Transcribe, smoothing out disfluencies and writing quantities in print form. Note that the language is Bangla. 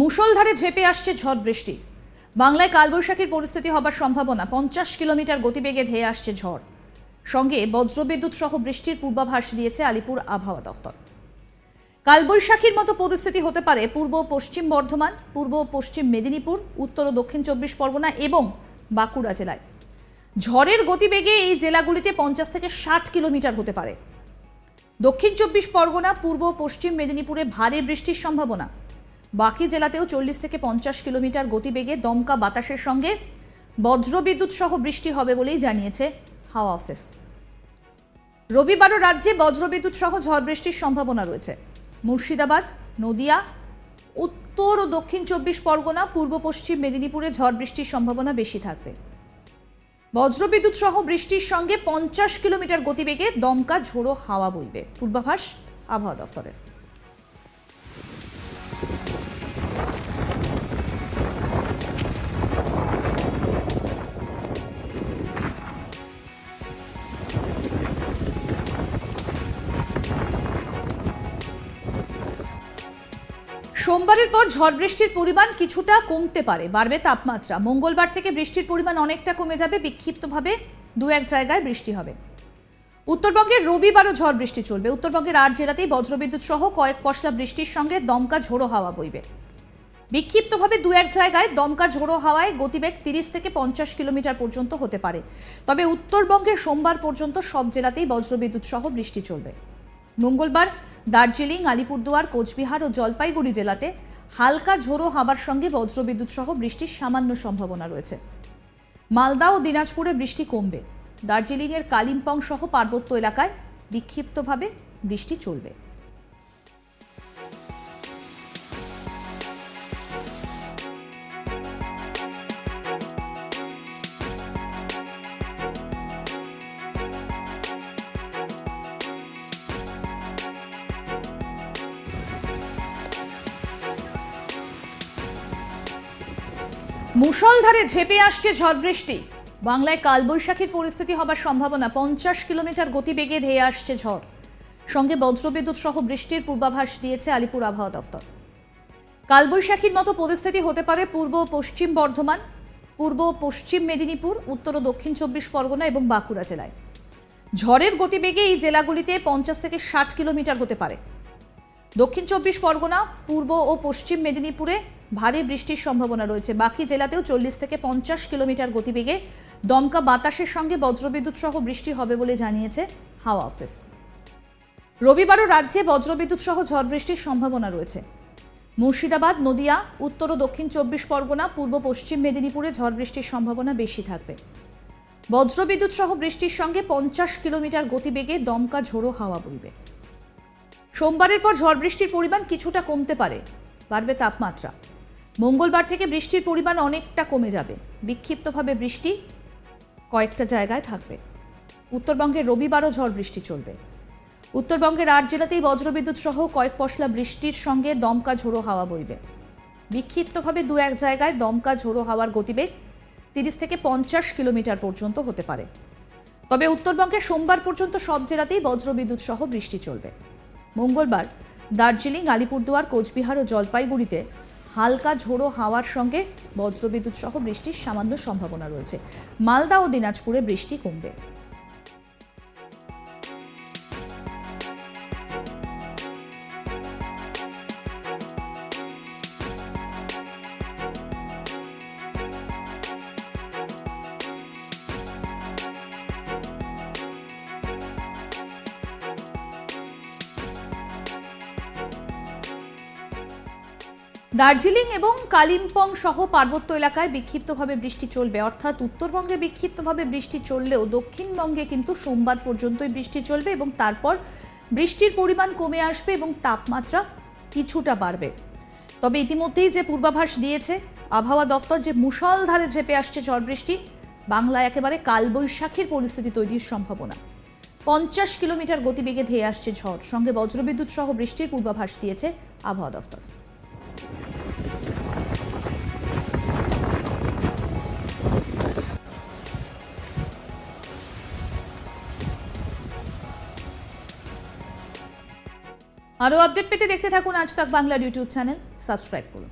মুষলধারে ঝেঁপে আসছে ঝড় বৃষ্টি। বাংলায় কালবৈশাখীর পরিস্থিতি হবার সম্ভাবনা। 50 কিলোমিটার গতিবেগে ধেয়ে আসছে ঝড়, সঙ্গে বজ্রবিদ্যুৎ সহ বৃষ্টির পূর্বাভাস দিয়েছে আলিপুর আবহাওয়া দফতর। কালবৈশাখীর মতো পরিস্থিতি হতে পারে পূর্ব পশ্চিম বর্ধমান, পূর্ব পশ্চিম মেদিনীপুর, উত্তর ও দক্ষিণ 24 পরগনা এবং বাঁকুড়া জেলায়। ঝড়ের গতিবেগে এই জেলাগুলিতে 50 থেকে 60 কিলোমিটার হতে পারে। দক্ষিণ 24 পরগনা, পূর্ব পশ্চিম মেদিনীপুরে ভারী বৃষ্টির সম্ভাবনা। বাকি জেলাতেও 40 থেকে 50 কিলোমিটার গতিবেগে দমকা বাতাসের সঙ্গে বজ্রবিদ্যুৎ সহ বৃষ্টি হবে বলেই জানিয়েছে হাওয়া অফিস। রবিবারও রাজ্যে বজ্রবিদ্যুৎ সহ ঝড় বৃষ্টির সম্ভাবনা রয়েছে। মুর্শিদাবাদ, নদিয়া, উত্তর ও দক্ষিণ 24 পরগনা, পূর্ব পশ্চিম মেদিনীপুরে ঝড় বৃষ্টির সম্ভাবনা বেশি থাকবে। বজ্রবিদ্যুৎ সহ বৃষ্টির সঙ্গে 50 কিলোমিটার গতিবেগে দমকা ঝোড়ো হাওয়া বইবে, পূর্বাভাস আবহাওয়া দফতরের। সোমবারের পর ঝড় বৃষ্টির পরিমাণ কিছুটা কমতে পারে, বাড়বে তাপমাত্রা। মঙ্গলবার থেকে বৃষ্টির পরিমাণ অনেকটা কমে যাবে, বিক্ষিপ্তভাবে দু এক জায়গায় বৃষ্টি হবে। উত্তরবঙ্গের রবিবারও ঝড় বৃষ্টি চলবে। উত্তরবঙ্গের 8 জেলাতেই বজ্রবিদ্যুৎ সহ কয়েক পশলা বৃষ্টির সঙ্গে দমকা ঝোড়ো হাওয়া বইবে। বিক্ষিপ্তভাবে দু এক জায়গায় দমকা ঝোড়ো হাওয়ায় গতিবেগ 30 থেকে 50 কিলোমিটার পর্যন্ত হতে পারে। তবে উত্তরবঙ্গের সোমবার পর্যন্ত সব জেলাতেই বজ্রবিদ্যুৎ সহ বৃষ্টি চলবে। মঙ্গলবার দার্জিলিং, আলিপুরদুয়ার, কোচবিহার ও জলপাইগুড়ি জেলাতে হালকা ঝোড়ো হাওয়ার সঙ্গে বজ্রবিদ্যুৎ সহ বৃষ্টির সামান্য সম্ভাবনা রয়েছে। মালদা ও দিনাজপুরে বৃষ্টি কমবে। দার্জিলিংয়ের কালিম্পং সহ পার্বত্য এলাকায় বিক্ষিপ্তভাবে বৃষ্টি চলবে। মুষলধারে ঝেঁপে আসছে ঝড় বৃষ্টি। বাংলায় কালবৈশাখীর পরিস্থিতি হবার সম্ভাবনা। 50 কিলোমিটার গতিবেগে ধেয়ে আসছে ঝড়, সঙ্গে বজ্রবিদ্যুৎ সহ বৃষ্টির পূর্বাভাস দিয়েছে আলিপুর আবহাওয়া দফতর। কালবৈশাখীর মতো পরিস্থিতি হতে পারে পূর্ব পশ্চিম বর্ধমান, পূর্ব পশ্চিম মেদিনীপুর, উত্তর ও দক্ষিণ 24 পরগনা এবং বাঁকুড়া জেলায়। ঝড়ের গতিবেগে এই জেলাগুলিতে 50 থেকে 60 কিলোমিটার হতে পারে। দক্ষিণ 24 পরগনা, পূর্ব ও পশ্চিম মেদিনীপুরে ভারী বৃষ্টির সম্ভাবনা রয়েছে। বাকি জেলাতেও 40 থেকে 50 কিলোমিটার গতিবেগে দমকা বাতাসের সঙ্গে বজ্রবিদ্যুৎ সহ বৃষ্টি হবে বলে জানিয়েছে হাওয়া অফিস। রবিবারও রাজ্যে বজ্রবিদ্যুৎ সহ ঝড় বৃষ্টির সম্ভাবনা রয়েছে। মুর্শিদাবাদ, নদিয়া, উত্তর ও দক্ষিণ 24 পরগনা, পূর্ব পশ্চিম মেদিনীপুরে ঝড় বৃষ্টির সম্ভাবনা বেশি থাকবে। বজ্রবিদ্যুৎ সহ বৃষ্টির সঙ্গে 50 কিলোমিটার গতিবেগে দমকা ঝোড়ো হাওয়া বইবে। সোমবারের পর ঝড় বৃষ্টির পরিমাণ কিছুটা কমতে পারে, বাড়বে তাপমাত্রা। মঙ্গলবার থেকে বৃষ্টির পরিমাণ অনেকটা কমে যাবে, বিক্ষিপ্তভাবে বৃষ্টি কয়েকটা জায়গায় থাকবে। উত্তরবঙ্গের রবিবারও ঝড় বৃষ্টি চলবে। উত্তরবঙ্গের 8 জেলাতেই বজ্রবিদ্যুৎ সহ কয়েক পশলা বৃষ্টির সঙ্গে দমকা ঝোড়ো হাওয়া বইবে। বিক্ষিপ্তভাবে দু এক জায়গায় দমকা ঝোড়ো হাওয়ার গতিবেগ 30 থেকে 50 কিলোমিটার পর্যন্ত হতে পারে। তবে উত্তরবঙ্গের সোমবার পর্যন্ত সব জেলাতেই বজ্রবিদ্যুৎ সহ বৃষ্টি চলবে। মঙ্গলবার দার্জিলিং, আলিপুরদুয়ার, কোচবিহার ও জলপাইগুড়িতে হালকা ঝোড়ো হাওয়ার সঙ্গে বজ্রবিদ্যুৎ সহ বৃষ্টির সামান্য সম্ভাবনা রয়েছে। মালদা ও দিনাজপুরে বৃষ্টি কমবে। দার্জিলিং এবং কালিম্পং সহ পার্বত্য এলাকায় বিক্ষিপ্তভাবে বৃষ্টি চলবে, অর্থাৎ উত্তরবঙ্গে বিক্ষিপ্তভাবে বৃষ্টি চললেও দক্ষিণবঙ্গে কিন্তু সোমবার পর্যন্তই বৃষ্টি চলবে এবং তারপর বৃষ্টির পরিমাণ কমে আসবে এবং তাপমাত্রা কিছুটা বাড়বে। তবে ইতিমধ্যেই যে পূর্বাভাস দিয়েছে আবহাওয়া দফতর, যে মুষলধারে ঝেঁপে আসছে ঝড় বৃষ্টি, বাংলায় একেবারে কালবৈশাখীর পরিস্থিতি তৈরির সম্ভাবনা। 50 কিলোমিটার গতিবেগে ধেয়ে আসছে ঝড়, সঙ্গে বজ্রবিদ্যুৎ সহ বৃষ্টির পূর্বাভাস দিয়েছে আবহাওয়া দফতর। আরও আপডেট পেতে দেখতে থাকুন আজ তাক বাংলার ইউটিউব চ্যানেল, সাবস্ক্রাইব করুন।